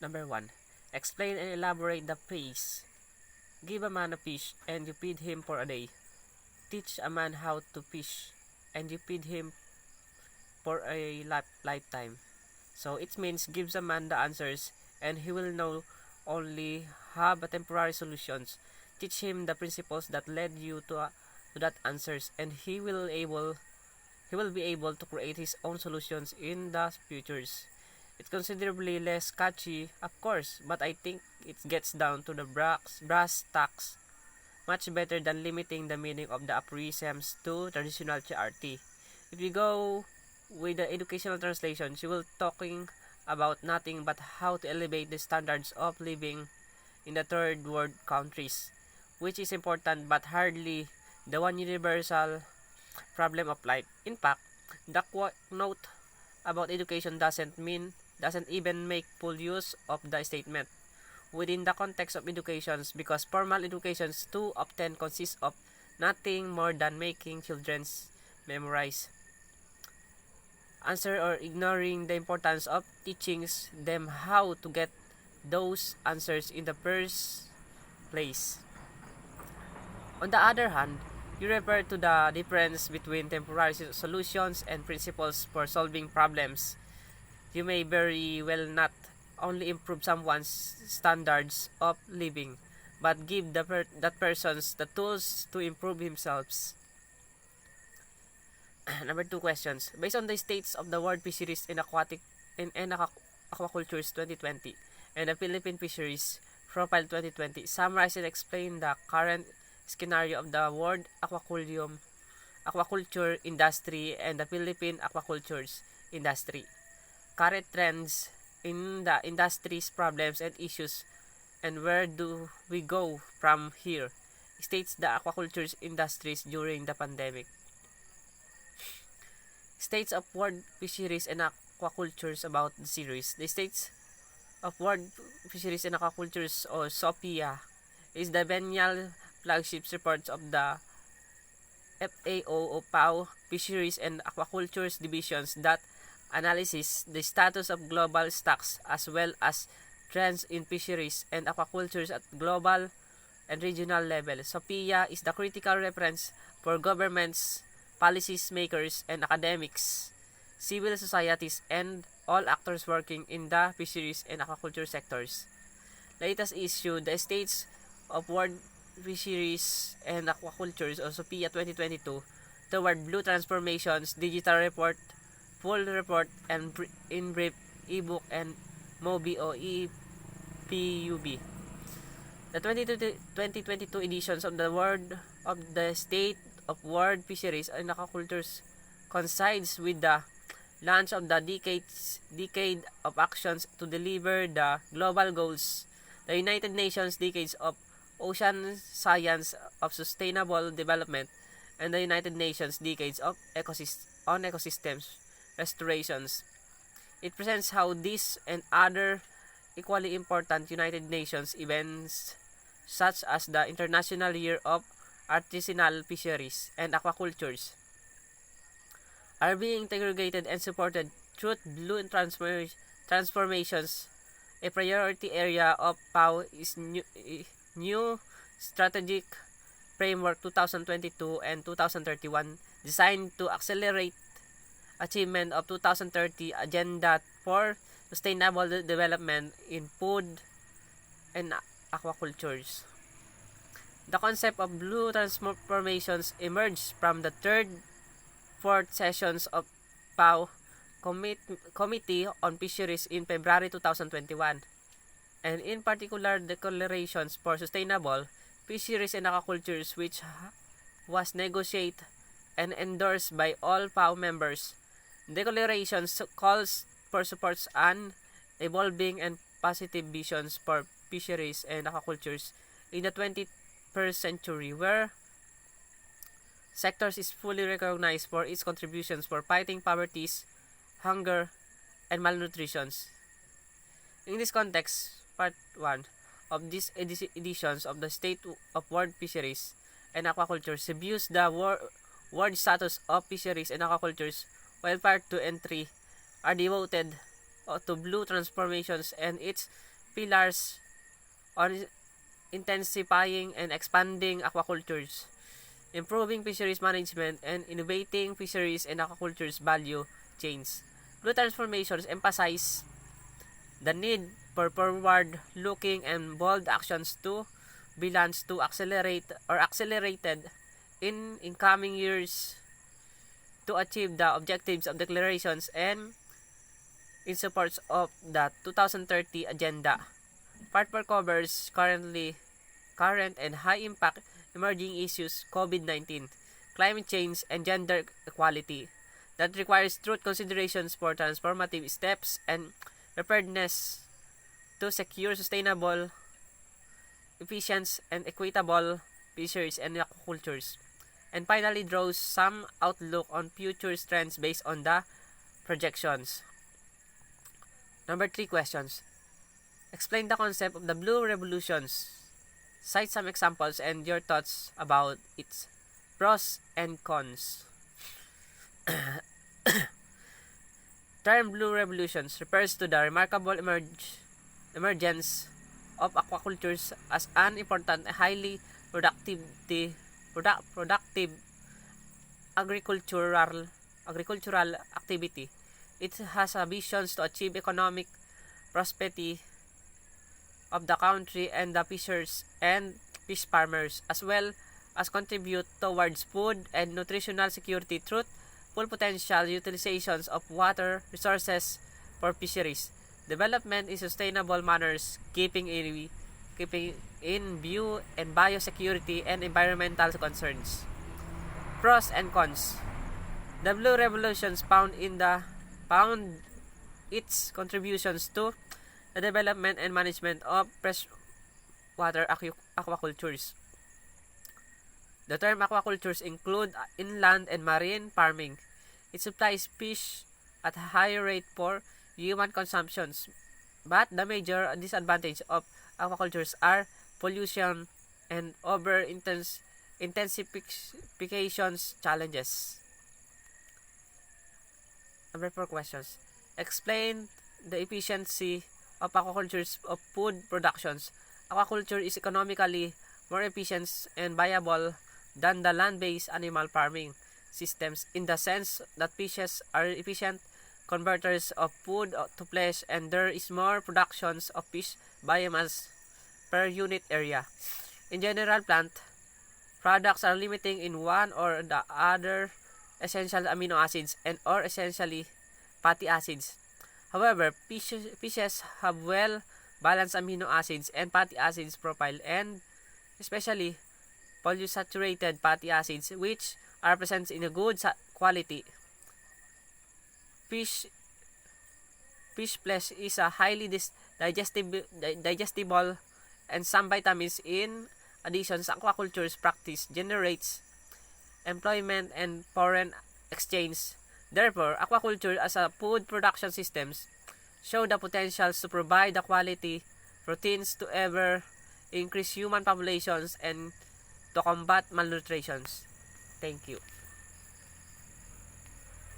Number 1. Explain and elaborate the phrase. Give a man a fish and you feed him for a day. Teach a man how to fish and you feed him for a lifetime. So it means gives a man the answers and he will know only have a temporary solutions. Teach him the principles that led you to that answers and he will be able to create his own solutions in the futures. It's considerably less catchy, of course, but I think it gets down to the brass tacks much better than limiting the meaning of the aphorisms to traditional charity. If we go with the educational translation, she will talking about nothing but how to elevate the standards of living in the third world countries, which is important but hardly the one universal problem of life. In fact, the note about education doesn't even make full use of the statement within the context of educations because formal educations too often consist of nothing more than making children memorize answer or ignoring the importance of teaching them how to get those answers in the first place. On the other hand, you refer to the difference between temporary solutions and principles for solving problems. You may very well not only improve someone's standards of living, but give that persons the tools to improve themselves. Number 2 questions. Based on the states of the world fisheries in aquacultures 2020 and the Philippine fisheries profile 2020, summarize and explain the current scenario of the world aquaculture industry and the Philippine aquaculture industry. Current trends in the industry's problems and issues, and where do we go from here? States the aquaculture industries during the pandemic. States of world fisheries and aquacultures about the series. The states of world fisheries and aquacultures, or SOPIA, is the biennial flagship report of the FAO o PAO Fisheries and Aquacultures divisions that analyzes the status of global stocks as well as trends in fisheries and aquacultures at global and regional level. SOPIA is the critical reference for governments, policies makers, and academics, civil societies, and all actors working in the fisheries and aquaculture sectors. Latest issue, the States of World Fisheries and Aquacultures, or SOPIA 2022, toward Blue Transformations, Digital Report, Full Report, and in brief ebook and MOBI o EPUB. The 2022 editions of the World of the State of World Fisheries and Aquacultures coincides with the launch of the decade of actions to deliver the global goals, the United Nations Decades of Ocean Science of Sustainable Development, and the United Nations Decades of Ecosystems Restorations. It presents how this and other equally important United Nations events, such as the International Year of Artisanal Fisheries and Aquacultures, are being integrated and supported through Blue Transformations. A priority area of PAO is new Strategic Framework 2022 and 2031 designed to accelerate achievement of 2030 Agenda for Sustainable Development in Food and Aquacultures. The concept of blue transformations emerged from the fourth sessions of PAO Committee on Fisheries in February 2021, and in particular declarations for sustainable fisheries and aquacultures, which was negotiated and endorsed by all PAO members. Declarations calls for supports an evolving and positive visions for fisheries and aquacultures in the 21st century, where sectors is fully recognized for its contributions for fighting poverty, hunger, and malnutrition. In this context, Part 1 of these editions of the State of World Fisheries and Aquaculture reviews the world status of fisheries and aquacultures, while Part 2 and 3 are devoted to blue transformations and its pillars on intensifying and expanding aquacultures, improving fisheries management, and innovating fisheries and aquaculture's value chains. Blue transformations emphasize the need for forward-looking and bold actions to be launched to accelerated in incoming years to achieve the objectives of declarations and in support of the 2030 agenda. Part 4 covers current and high-impact emerging issues COVID-19, climate change, and gender equality that requires truth considerations for transformative steps and preparedness to secure sustainable, efficient, and equitable fisheries and aquacultures. And finally draws some outlook on future trends based on the projections. Number 3 questions. Explain the concept of the blue revolutions. Cite some examples and your thoughts about its pros and cons. Term blue revolutions refers to the remarkable emergence of aquacultures as an important and highly productive agricultural activity. It has a vision to achieve economic prosperity of the country and the fishers and fish farmers, as well as contribute towards food and nutritional security through full potential utilizations of water resources for fisheries development in sustainable manners, keeping in view and biosecurity and environmental concerns. Pros and cons. The blue revolutions found its contributions to the development and management of freshwater aquacultures. The term aquacultures include inland and marine farming. It supplies fish at a higher rate for human consumptions, but the major disadvantage of aquacultures are pollution and intensification challenges. Number 4 questions. Explain the efficiency of aquacultures of food productions. Aquaculture is economically more efficient and viable than the land-based animal farming systems in the sense that fishes are efficient converters of food to flesh and there is more productions of fish biomass per unit area. In general, plant products are limiting in one or the other essential amino acids and or essentially fatty acids. However, fishes have well-balanced amino acids and fatty acids profile and especially polyunsaturated fatty acids which are present in a good quality. Fish flesh is a highly digestible and some vitamins in addition aquaculture's practice generates employment and foreign exchange. Therefore, aquaculture as a food production systems show the potential to provide the quality proteins to ever increase human populations and to combat malnutrition. Thank you.